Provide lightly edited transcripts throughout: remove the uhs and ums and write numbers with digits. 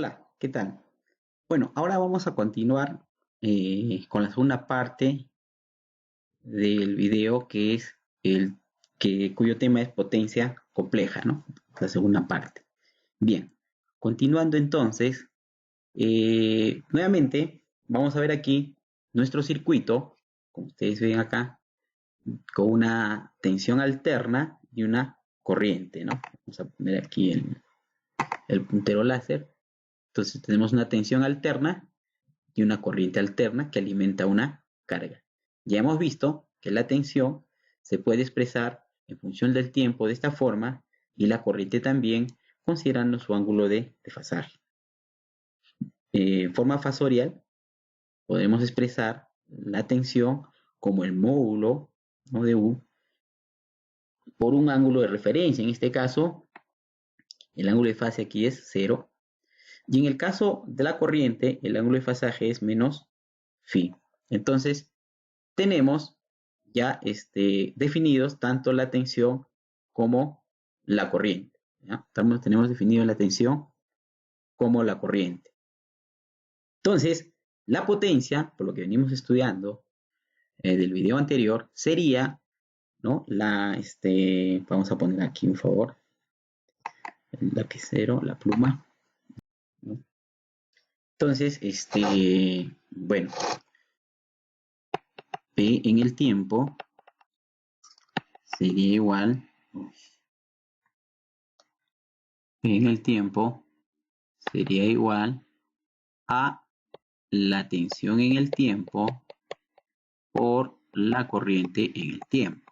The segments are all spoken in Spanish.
Hola, ¿qué tal? Bueno, ahora vamos a continuar con la segunda parte del video que es cuyo tema es potencia compleja, ¿no? La segunda parte. Bien, continuando entonces, nuevamente vamos a ver aquí nuestro circuito, como ustedes ven acá, con una tensión alterna y una corriente, ¿no? Vamos a poner aquí el puntero láser. Entonces tenemos una tensión alterna y una corriente alterna que alimenta una carga. Ya hemos visto que la tensión se puede expresar en función del tiempo de esta forma y la corriente también considerando su ángulo de desfasaje. En forma fasorial podemos expresar la tensión como el módulo, ¿no?, de U por un ángulo de referencia. En este caso, el ángulo de fase aquí es 0. Y en el caso de la corriente, el ángulo de fasaje es menos phi. Entonces, tenemos ya definidos tanto la tensión como la corriente, ¿ya? Tenemos definido la tensión como la corriente. Entonces, la potencia, por lo que venimos estudiando del video anterior, sería, ¿no? Vamos a poner aquí, un favor, el lapicero, la pluma, ¿no? Entonces, bueno, P en el tiempo sería igual, P en el tiempo sería igual a la tensión en el tiempo por la corriente en el tiempo.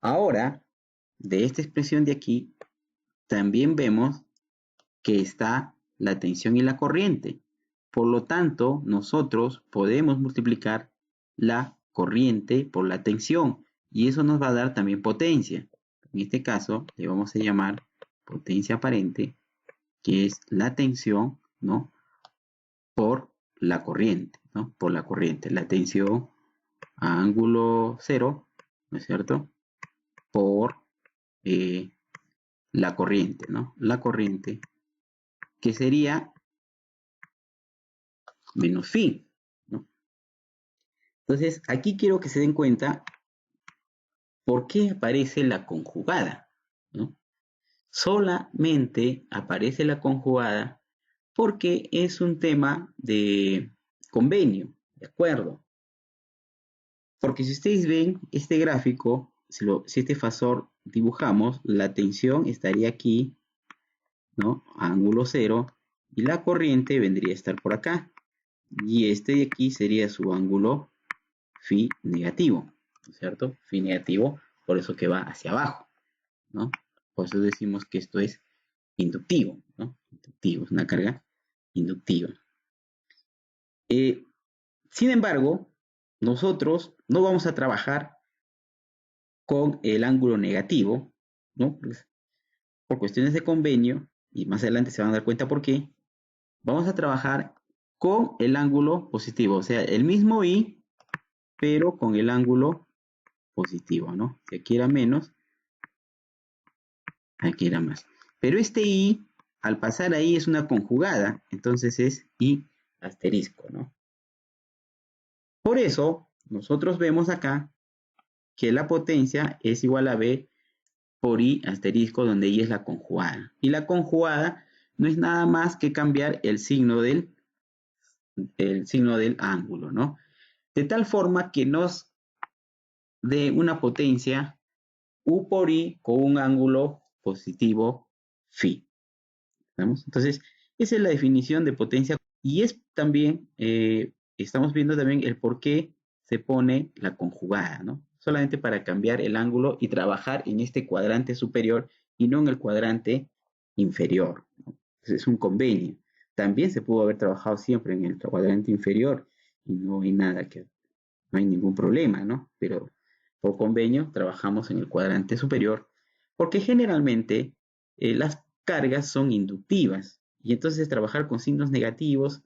Ahora, de esta expresión de aquí, también vemos que está la tensión y la corriente. Por lo tanto, nosotros podemos multiplicar la corriente por la tensión y eso nos va a dar también potencia. En este caso, le vamos a llamar potencia aparente, que es la tensión, ¿no?, por la corriente, ¿no? Por la corriente. La tensión a ángulo cero, ¿no es cierto?, por la corriente, ¿no? La corriente, que sería menos phi, ¿no? Entonces, aquí quiero que se den cuenta por qué aparece la conjugada, ¿no? Solamente aparece la conjugada porque es un tema de convenio, ¿de acuerdo? Porque si ustedes ven este gráfico, si este fasor dibujamos, la tensión estaría aquí, ¿no?, ángulo cero, y la corriente vendría a estar por acá. Y este de aquí sería su ángulo phi negativo, ¿no es cierto? Phi negativo, por eso que va hacia abajo, ¿no? Por eso decimos que esto es inductivo, ¿no? Inductivo, es una carga inductiva. Sin embargo, nosotros no vamos a trabajar con el ángulo negativo, ¿no? Pues, por cuestiones de convenio, y más adelante se van a dar cuenta por qué, vamos a trabajar con el ángulo positivo, o sea, el mismo I, pero con el ángulo positivo, ¿no? Si aquí era menos, aquí era más. Pero este I, al pasar ahí, es una conjugada, entonces es I asterisco, ¿no? Por eso, nosotros vemos acá que la potencia es igual a B por I asterisco, donde I es la conjugada. Y la conjugada no es nada más que cambiar el signo del ángulo, ¿no? De tal forma que nos dé una potencia U por I con un ángulo positivo phi. ¿Vamos? Entonces, esa es la definición de potencia. Y es también, estamos viendo también el por qué se pone la conjugada, ¿no? Solamente para cambiar el ángulo y trabajar en este cuadrante superior y no en el cuadrante inferior, ¿no? Es un convenio. También se pudo haber trabajado siempre en el cuadrante inferior y no hay nada que, no hay ningún problema, ¿no? Pero por convenio trabajamos en el cuadrante superior porque generalmente las cargas son inductivas y entonces trabajar con signos negativos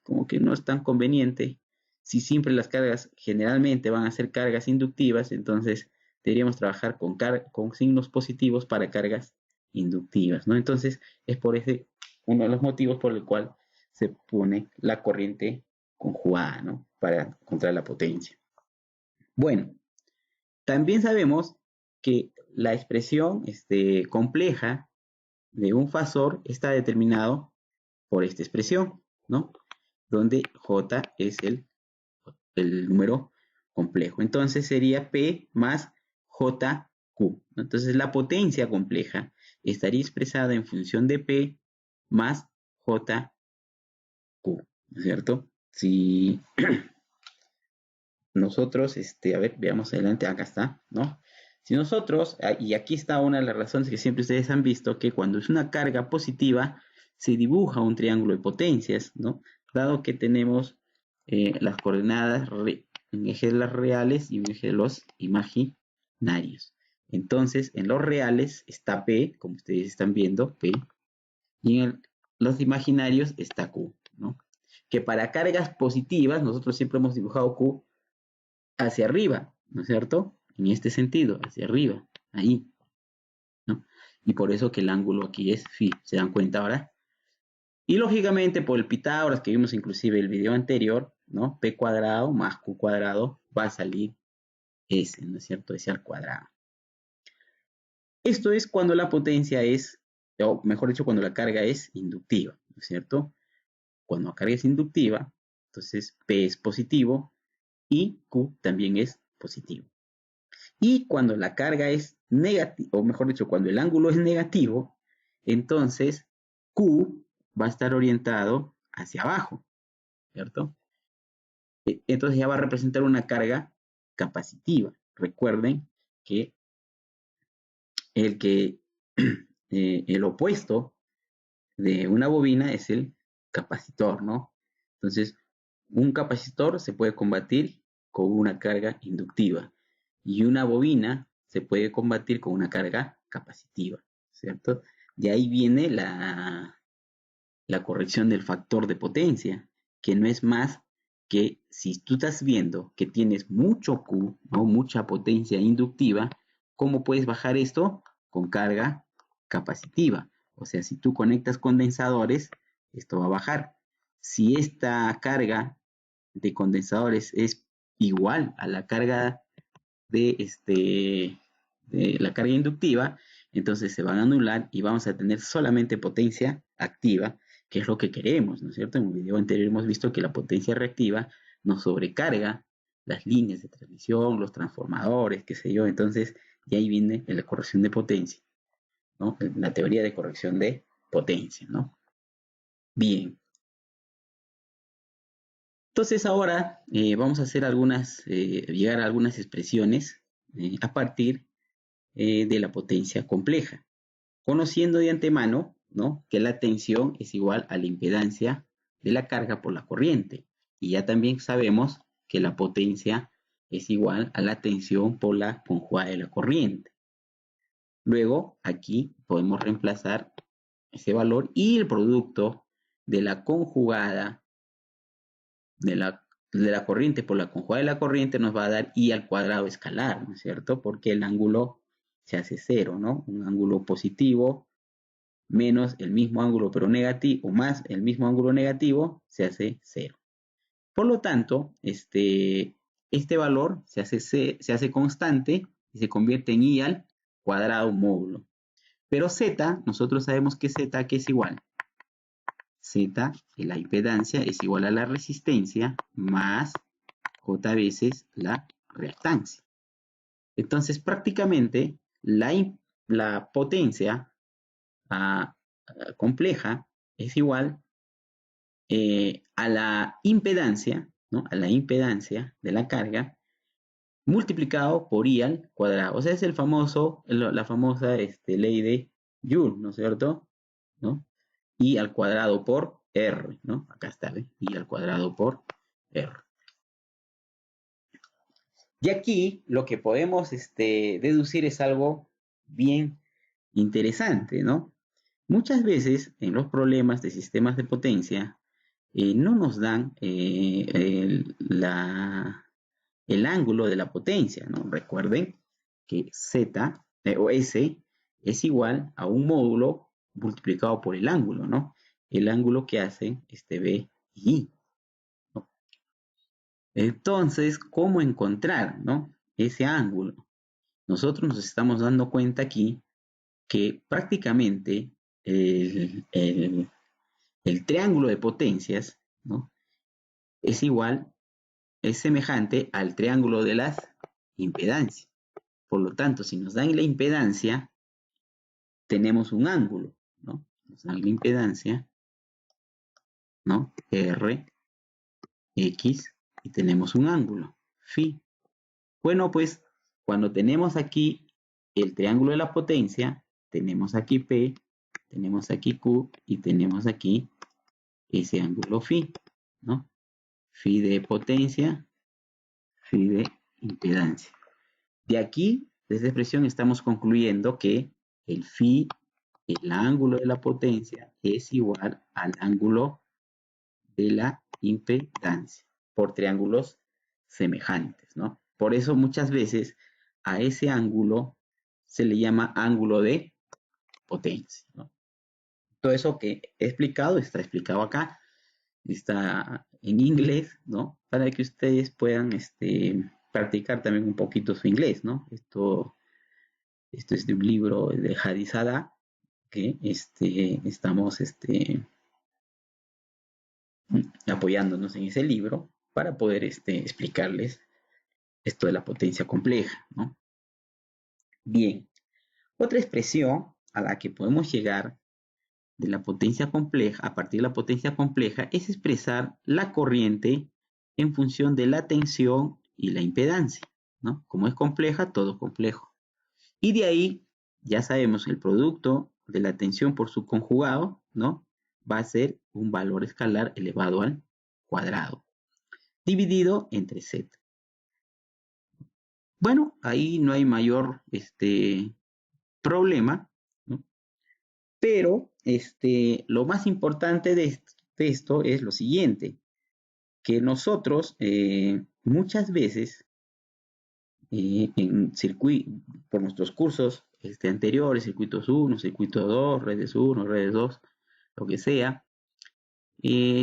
como que no es tan conveniente. Si siempre las cargas generalmente van a ser cargas inductivas, entonces deberíamos trabajar con signos positivos para cargas inductivas, ¿no? Entonces, es por ese uno de los motivos por el cual se pone la corriente conjugada, ¿no? Para encontrar la potencia. Bueno, también sabemos que la expresión compleja de un fasor está determinado por esta expresión, ¿no? Donde J es el número complejo. Entonces sería P más JQ. Entonces la potencia compleja estaría expresada en función de P más JQ, ¿no es cierto? Si nosotros, a ver, veamos adelante, acá está, ¿no? Si nosotros, y aquí está una de las razones que siempre ustedes han visto, que cuando es una carga positiva, se dibuja un triángulo de potencias, ¿no? Dado que tenemos las coordenadas, un eje de las reales y un eje de los imaginarios. Entonces, en los reales está P, como ustedes están viendo, P, y en los imaginarios está Q, ¿no? Que para cargas positivas, nosotros siempre hemos dibujado Q hacia arriba, ¿no es cierto? En este sentido, hacia arriba, ahí, ¿no? Y por eso que el ángulo aquí es phi, ¿se dan cuenta ahora? Y lógicamente por el Pitágoras que vimos inclusive el video anterior, ¿no? P cuadrado más Q cuadrado va a salir S, ¿no es cierto? S al cuadrado. Esto es cuando la potencia es, o mejor dicho, cuando la carga es inductiva, ¿no es cierto? Cuando la carga es inductiva, entonces P es positivo y Q también es positivo. Y cuando la carga es negativa, o mejor dicho, cuando el ángulo es negativo, entonces Q va a estar orientado hacia abajo, ¿cierto? Entonces ya va a representar una carga capacitiva. Recuerden que el el opuesto de una bobina es el capacitor, ¿no? Entonces, un capacitor se puede combatir con una carga inductiva y una bobina se puede combatir con una carga capacitiva, ¿cierto? De ahí viene la corrección del factor de potencia, que no es más que si tú estás viendo que tienes mucho Q, ¿no? Mucha potencia inductiva, ¿cómo puedes bajar esto? Con carga capacitiva. O sea, si tú conectas condensadores, esto va a bajar. Si esta carga de condensadores es igual a la carga de la carga inductiva, entonces se van a anular y vamos a tener solamente potencia activa, que es lo que queremos, ¿no es cierto? En un video anterior hemos visto que la potencia reactiva nos sobrecarga las líneas de transmisión, los transformadores, qué sé yo, entonces y ahí viene la corrección de potencia, ¿no? La teoría de corrección de potencia, ¿no? Bien. Entonces ahora vamos a hacer llegar a algunas expresiones a partir de la potencia compleja, conociendo de antemano, ¿no? Que la tensión es igual a la impedancia de la carga por la corriente. Y ya también sabemos que la potencia es igual a la tensión por la conjugada de la corriente. Luego, aquí podemos reemplazar ese valor y el producto de la conjugada de la corriente por la conjugada de la corriente nos va a dar I al cuadrado escalar, ¿no es cierto? Porque el ángulo se hace cero, ¿no? Un ángulo positivo menos el mismo ángulo pero negativo, o más el mismo ángulo negativo, se hace cero. Por lo tanto, este valor se hace constante y se convierte en I al cuadrado módulo. Pero Z, nosotros sabemos que Z que es igual. Z, la impedancia, es igual a la resistencia más J veces la reactancia. Entonces, prácticamente, la potencia compleja es igual a la impedancia, ¿no? A la impedancia de la carga multiplicado por I al cuadrado. O sea, es la famosa ley de Joule, ¿no es cierto? ¿No? I al cuadrado por R, ¿no? Acá está, ¿ve? I al cuadrado por R. Y aquí lo que podemos deducir es algo bien interesante, ¿no? Muchas veces en los problemas de sistemas de potencia no nos dan el ángulo de la potencia, ¿no? Recuerden que Z o S es igual a un módulo multiplicado por el ángulo, ¿no? El ángulo que hace este B y I, ¿no? Entonces, ¿cómo encontrar, ¿no? Ese ángulo? Nosotros nos estamos dando cuenta aquí que prácticamente el, el- el triángulo de potencias, ¿no? Es igual, es semejante al triángulo de las impedancias. Por lo tanto, si nos dan la impedancia, tenemos un ángulo, ¿no? Nos dan la impedancia, ¿no? R, X, y tenemos un ángulo, phi. Bueno, pues cuando tenemos aquí el triángulo de la potencia, tenemos aquí P, tenemos aquí Q y tenemos aquí ese ángulo phi, ¿no? Phi de potencia, phi de impedancia. De aquí, de esta expresión, estamos concluyendo que el phi, el ángulo de la potencia, es igual al ángulo de la impedancia por triángulos semejantes, ¿no? Por eso muchas veces a ese ángulo se le llama ángulo de potencia, ¿no? Todo eso que he explicado está explicado acá, está en inglés, ¿no? Para que ustedes puedan practicar también un poquito su inglés, ¿no? Esto es de un libro de Hadizada que estamos apoyándonos en ese libro para poder explicarles esto de la potencia compleja, ¿no? Bien, otra expresión a la que podemos llegar de la potencia compleja, a partir de la potencia compleja, es expresar la corriente en función de la tensión y la impedancia, ¿no? Como es compleja, todo es complejo. Y de ahí, ya sabemos, el producto de la tensión por su conjugado, ¿no? Va a ser un valor escalar elevado al cuadrado, dividido entre z. Bueno, ahí no hay mayor problema, ¿no? Pero lo más importante de esto es lo siguiente, que nosotros muchas veces por nuestros cursos anteriores, circuitos 1, circuito 2, redes 1, redes 2, lo que sea,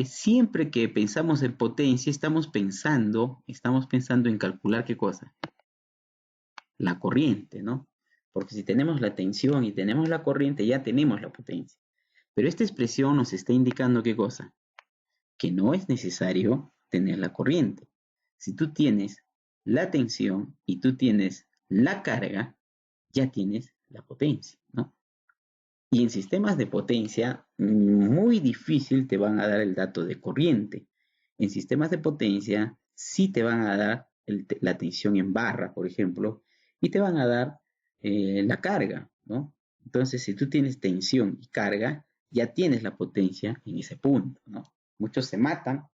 siempre que pensamos en potencia, estamos pensando en calcular qué cosa, la corriente, ¿no? Porque si tenemos la tensión y tenemos la corriente, ya tenemos la potencia. Pero esta expresión nos está indicando qué cosa, que no es necesario tener la corriente. Si tú tienes la tensión y tú tienes la carga, ya tienes la potencia, ¿no? Y en sistemas de potencia, muy difícil te van a dar el dato de corriente. En sistemas de potencia, sí te van a dar la tensión en barra, por ejemplo, y te van a dar la carga, ¿no? Entonces, si tú tienes tensión y carga, ya tienes la potencia en ese punto, ¿no? Muchos se matan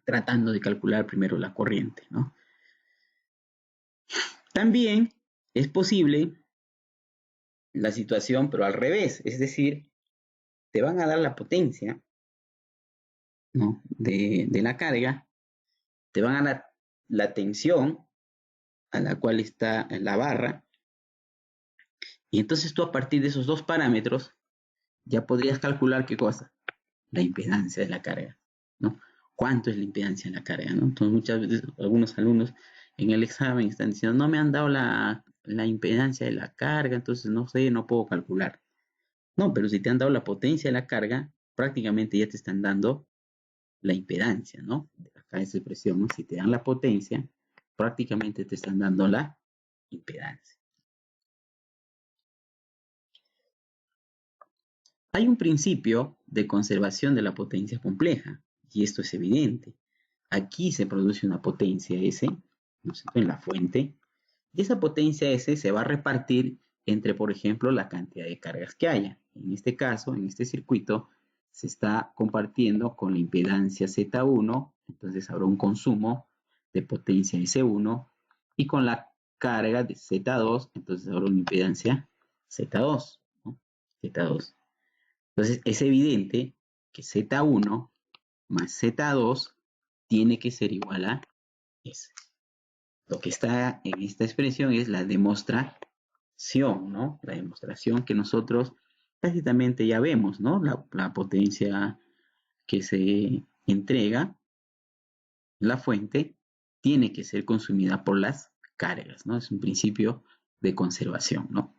tratando de calcular primero la corriente, ¿no? También es posible la situación, pero al revés, es decir, te van a dar la potencia, ¿no? de la carga, te van a dar la tensión a la cual está la barra, y entonces tú a partir de esos dos parámetros ya podrías calcular qué cosa, la impedancia de la carga, ¿no? ¿Cuánto es la impedancia de la carga, ¿no? Entonces muchas veces algunos alumnos en el examen están diciendo, no me han dado la impedancia de la carga, entonces no sé, no puedo calcular. No, pero si te han dado la potencia de la carga, prácticamente ya te están dando la impedancia, ¿no? Acá esa expresión, ¿no? Si te dan la potencia, prácticamente te están dando la impedancia. Hay un principio de conservación de la potencia compleja, y esto es evidente. Aquí se produce una potencia S, ¿no es cierto?, en la fuente, y esa potencia S se va a repartir entre, por ejemplo, la cantidad de cargas que haya. En este caso, en este circuito, se está compartiendo con la impedancia Z1, entonces habrá un consumo de potencia S1, y con la carga de Z2, entonces habrá una impedancia Z2, ¿no? Z2. Entonces es evidente que Z1 más Z2 tiene que ser igual a S. Lo que está en esta expresión es la demostración, demostración, ¿no? La demostración que nosotros tácitamente ya vemos, ¿no? La potencia que se entrega, la fuente, tiene que ser consumida por las cargas, ¿no? Es un principio de conservación, ¿no?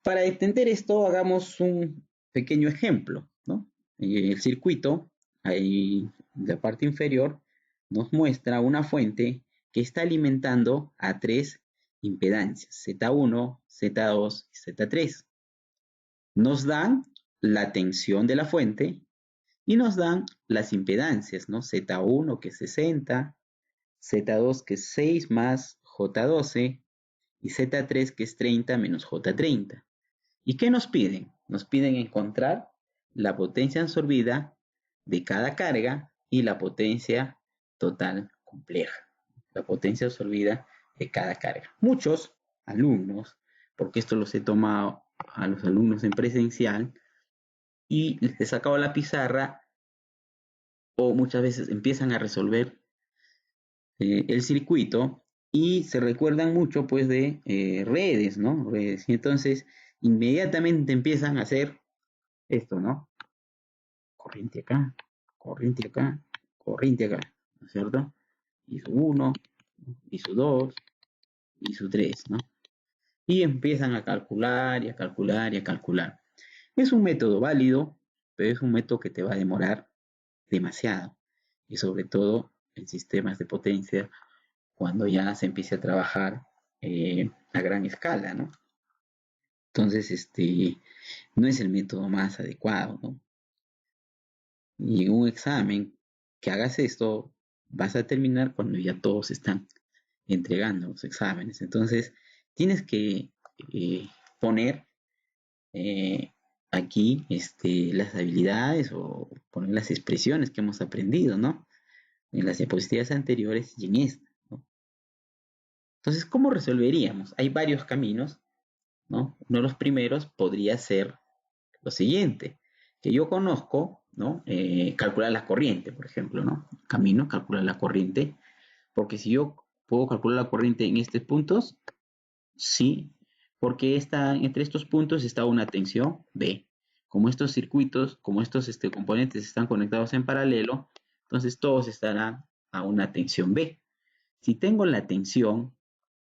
Para entender esto, hagamos un pequeño ejemplo, ¿no? El circuito, ahí en la parte inferior, nos muestra una fuente que está alimentando a tres impedancias, Z1, Z2 y Z3. Nos dan la tensión de la fuente y nos dan las impedancias, ¿no? Z1 que es 60, Z2 que es 6 más J12 y Z3 que es 30 menos J30. ¿Y qué nos piden? Nos piden encontrar la potencia absorbida de cada carga y la potencia total compleja. La potencia absorbida de cada carga. Muchos alumnos, porque esto los he tomado a los alumnos en presencial y les he sacado la pizarra o muchas veces empiezan a resolver el circuito y se recuerdan mucho pues de redes, ¿no? Redes. Y entonces inmediatamente empiezan a hacer esto, ¿no? Corriente acá, corriente acá, corriente acá, ¿no es cierto? Y su 1, y su 2, y su 3, ¿no? Y empiezan a calcular y a calcular y a calcular. Es un método válido, pero es un método que te va a demorar demasiado. Y sobre todo en sistemas de potencia, cuando ya se empiece a trabajar a gran escala, ¿no? Entonces, no es el método más adecuado, ¿no? Y en un examen que hagas esto, vas a terminar cuando ya todos están entregando los exámenes. Entonces, tienes que poner aquí las habilidades o poner las expresiones que hemos aprendido, ¿no? En las diapositivas anteriores y en esta, ¿no? Entonces, ¿cómo resolveríamos? Hay varios caminos, ¿no? Uno de los primeros podría ser lo siguiente, que yo conozco, ¿no? Calcular la corriente, por ejemplo, ¿no? Camino, calcular la corriente, porque si yo puedo calcular la corriente en estos puntos, sí, porque entre estos puntos está una tensión B. Como estos circuitos, como estos componentes están conectados en paralelo, entonces todos estarán a una tensión B. Si tengo la tensión,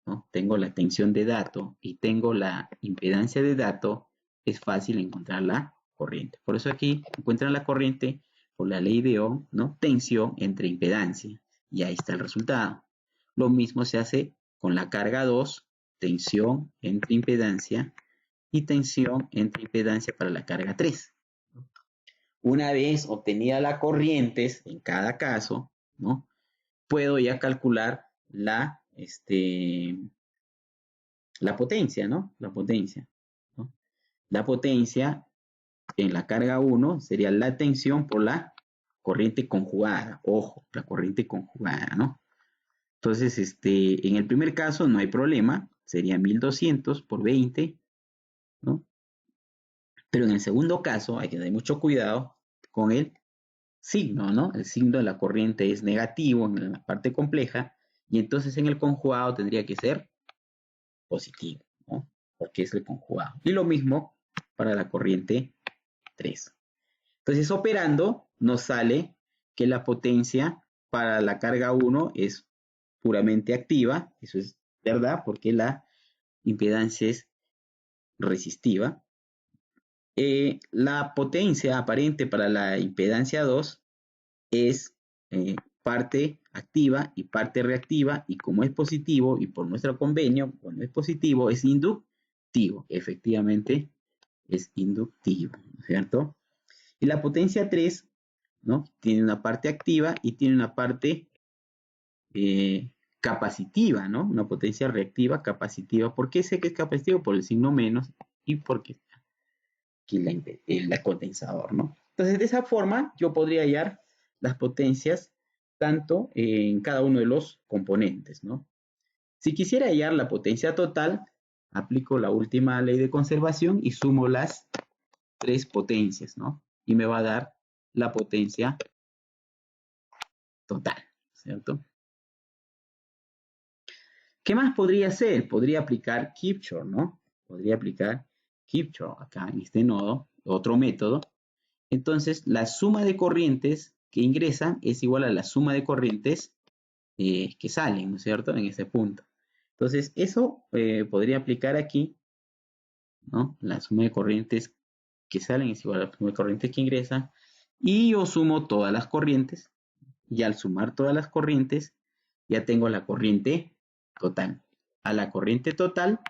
¿no? Tengo la tensión de dato y tengo la impedancia de dato, es fácil encontrar la corriente. Por eso aquí encuentran la corriente por la ley de Ohm, ¿no? Tensión entre impedancia. Y ahí está el resultado. Lo mismo se hace con la carga 2, tensión entre impedancia y tensión entre impedancia para la carga 3. Una vez obtenida la corriente en cada caso, ¿no? Puedo ya calcular la potencia, ¿no? La potencia, ¿no? La potencia en la carga 1 sería la tensión por la corriente conjugada. Ojo, la corriente conjugada, ¿no? Entonces, en el primer caso no hay problema, sería 1200 por 20, ¿no? Pero en el segundo caso hay que tener mucho cuidado con el signo, ¿no? El signo de la corriente es negativo en la parte compleja y entonces en el conjugado tendría que ser positivo, ¿no? Porque es el conjugado. Y lo mismo para la corriente 3. Entonces, operando, nos sale que la potencia para la carga 1 es puramente activa, eso es verdad, porque la impedancia es resistiva. La potencia aparente para la impedancia 2 es parte activa y parte reactiva, y como es positivo, y por nuestro convenio, cuando es positivo, es inductivo. Efectivamente, es inductivo, ¿no es cierto? Y la potencia 3, ¿no? Tiene una parte activa y tiene una parte capacitiva, ¿no? Una potencia reactiva capacitiva. ¿Por qué sé que es capacitivo? Por el signo menos y porque aquí el condensador, ¿no? Entonces, de esa forma, yo podría hallar las potencias tanto en cada uno de los componentes, ¿no? Si quisiera hallar la potencia total, aplico la última ley de conservación y sumo las tres potencias, ¿no? Y me va a dar la potencia total, ¿cierto? ¿Qué más podría hacer? Podría aplicar Kirchhoff, ¿no? Podría aplicar Kirchhoff acá en este nodo, otro método. Entonces, la suma de corrientes que ingresan es igual a la suma de corrientes que salen, ¿no es cierto? En ese punto. Entonces, eso podría aplicar aquí, ¿no? La suma de corrientes que salen es igual a la suma de corrientes que ingresan. Y yo sumo todas las corrientes. Y al sumar todas las corrientes, ya tengo la corriente total. A la corriente total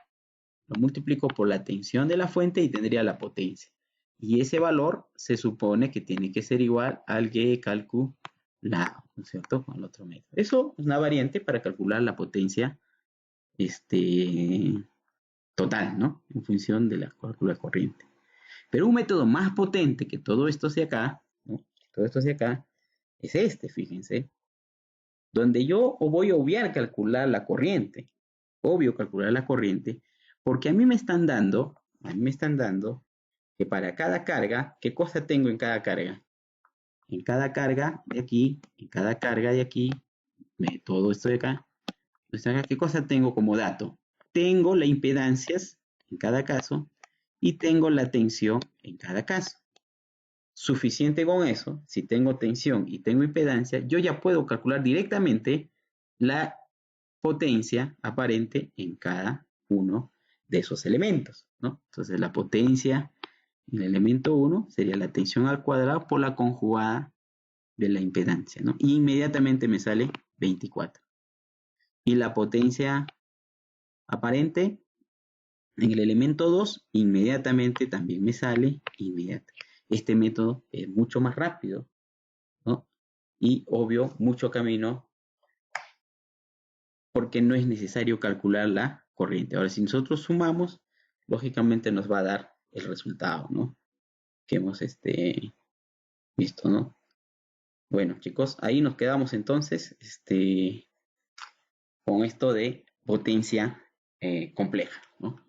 lo multiplico por la tensión de la fuente y tendría la potencia. Y ese valor se supone que tiene que ser igual al que calculado, ¿no es cierto? Con el otro método. Eso es una variante para calcular la potencia total, ¿no? En función de la cálculo de corriente. Pero un método más potente que todo esto hacia acá, ¿no? Todo esto hacia acá, es este, fíjense, donde yo voy a obviar calcular la corriente. Obvio calcular la corriente, porque a mí me están dando que para cada carga, ¿qué cosa tengo en cada carga? En cada carga de aquí, en cada carga de aquí, todo esto de acá, ¿qué cosa tengo como dato? Tengo las impedancias en cada caso y tengo la tensión en cada caso. Suficiente con eso, si tengo tensión y tengo impedancia, yo ya puedo calcular directamente la potencia aparente en cada uno de esos elementos, ¿no? Entonces la potencia en el elemento 1 sería la tensión al cuadrado por la conjugada de la impedancia, ¿no? Y inmediatamente me sale 24. Y la potencia aparente en el elemento 2 inmediatamente también me sale inmediata. Este método es mucho más rápido, ¿no? Y obvio, mucho camino porque no es necesario calcular la corriente. Ahora, si nosotros sumamos, lógicamente nos va a dar el resultado, ¿no? Que hemos visto, ¿no? Bueno, chicos, ahí nos quedamos entonces con esto de potencia compleja, ¿no?